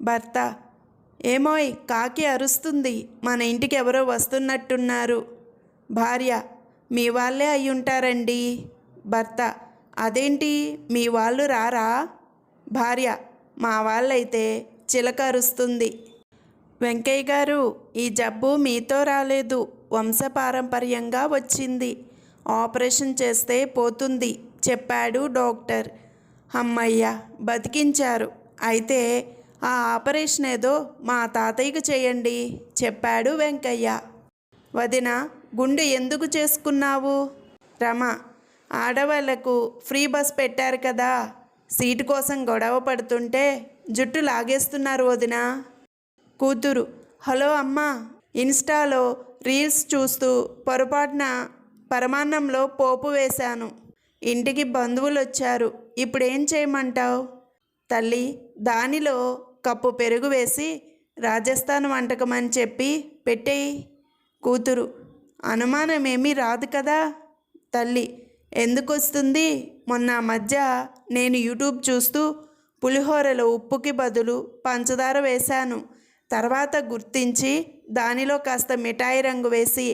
భర్త: ఏమోయ్, కాకి అరుస్తుంది, మన ఇంటికి ఎవరో వస్తున్నట్టున్నారు. భార్య: మీ వాళ్ళే అయ్యుంటారండి. భర్త: అదేంటి, మీ వాళ్ళు రారా? భార్య: మా వాళ్ళైతే చిలక అరుస్తుంది. వెంకయ్య గారు, ఈ జబ్బు మీతో రాలేదు, వంశపారంపర్యంగా వచ్చింది. ఆపరేషన్ చేస్తే పోతుంది చెప్పాడు డాక్టర్. అమ్మయ్య, బతికించారు. అయితే ఆ ఆపరేషన్ ఏదో మా తాతయ్యకు చేయండి చెప్పాడు వెంకయ్య. వదిన: గుండు ఎందుకు చేసుకున్నావు? రమ: ఆడవాళ్లకు ఫ్రీ బస్ పెట్టారు కదా, సీటు కోసం గొడవ పడుతుంటే జుట్టు లాగేస్తున్నారు వదిన. కూతురు: హలో అమ్మా, ఇన్స్టాలో రీల్స్ చూస్తూ పొరపాటున పరమాన్నంలో పోపు వేశాను. ఇంటికి బంధువులు వచ్చారు, ఇప్పుడేం చేయమంటావు? తల్లి: దానిలో కప్పు పెరుగు వేసి రాజస్థాన్ వంటకం అని చెప్పి పెట్టేయి. కూతురు: అనుమానమేమీ రాదు కదా? తల్లి: ఎందుకు వస్తుంది? మొన్న మధ్య నేను యూట్యూబ్ చూస్తూ పులిహోరలో ఉప్పుకి బదులు పంచదార వేశాను. తర్వాత గుర్తించి దానిలో కాస్త మిఠాయి రంగు వేసి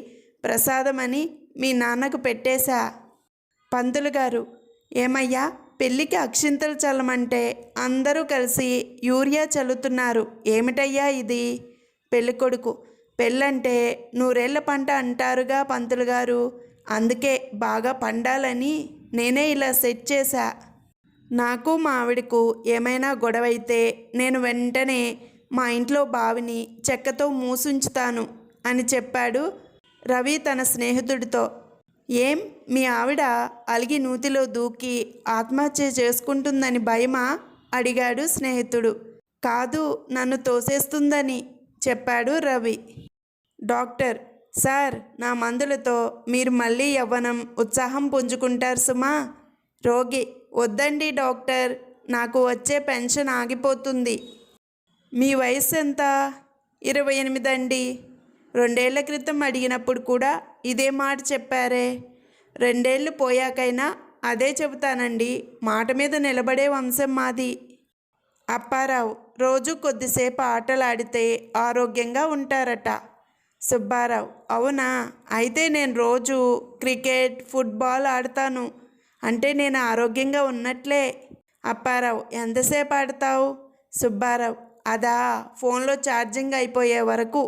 ప్రసాదమని మీ నాన్నకు పెట్టేశా. పంతులు గారు: ఏమయ్యా, పెళ్ళికి అక్షింతలు చల్లమంటే అందరూ కలిసి యూరియా చల్లుతున్నారు, ఏమిటయ్యా ఇది? పెళ్ళికొడుకు: పెళ్ళంటే నూరేళ్ల పంట అంటారుగా పంతులు గారు, అందుకే బాగా పండాలని నేనే ఇలా సెట్ చేశా. నాకు మా ఆవిడకు ఏమైనా గొడవైతే నేను వెంటనే మా ఇంట్లో బావిని చెక్కతో మూసుంచుతాను అని చెప్పాడు రవి తన స్నేహితుడితో. ఏం, మీ ఆవిడ అలిగి నూతిలో దూకి ఆత్మహత్య చేసుకుంటుందని భయమా? అడిగాడు స్నేహితుడు. కాదు, నన్ను తోసేస్తుందని చెప్పాడు రవి. డాక్టర్: సార్, నా మందులతో మీరు మళ్ళీ యవ్వనం ఉత్సాహం పుంజుకుంటారు సుమా. రోగి: వద్దండి డాక్టర్, నాకు వచ్చే పెన్షన్ ఆగిపోతుంది. మీ వయసు ఎంత? 28 అండి. 2 ఏళ్ల క్రితం అడిగినప్పుడు కూడా ఇదే మాట చెప్పారే. 2 ఏళ్ళు పోయాకైనా అదే చెబుతానండి, మాట మీద నిలబడే వంశం మాది. అప్పారావు: రోజు కొద్దిసేపు ఆటలాడితే ఆరోగ్యంగా ఉంటారట. సుబ్బారావు: అవునా? అయితే నేను రోజు క్రికెట్, ఫుట్బాల్ ఆడతాను, అంటే నేను ఆరోగ్యంగా ఉన్నట్లే. అప్పారావు: ఎంతసేపు ఆడతావు? సుబ్బారావు: అదా, ఫోన్లో ఛార్జింగ్ అయిపోయే వరకు.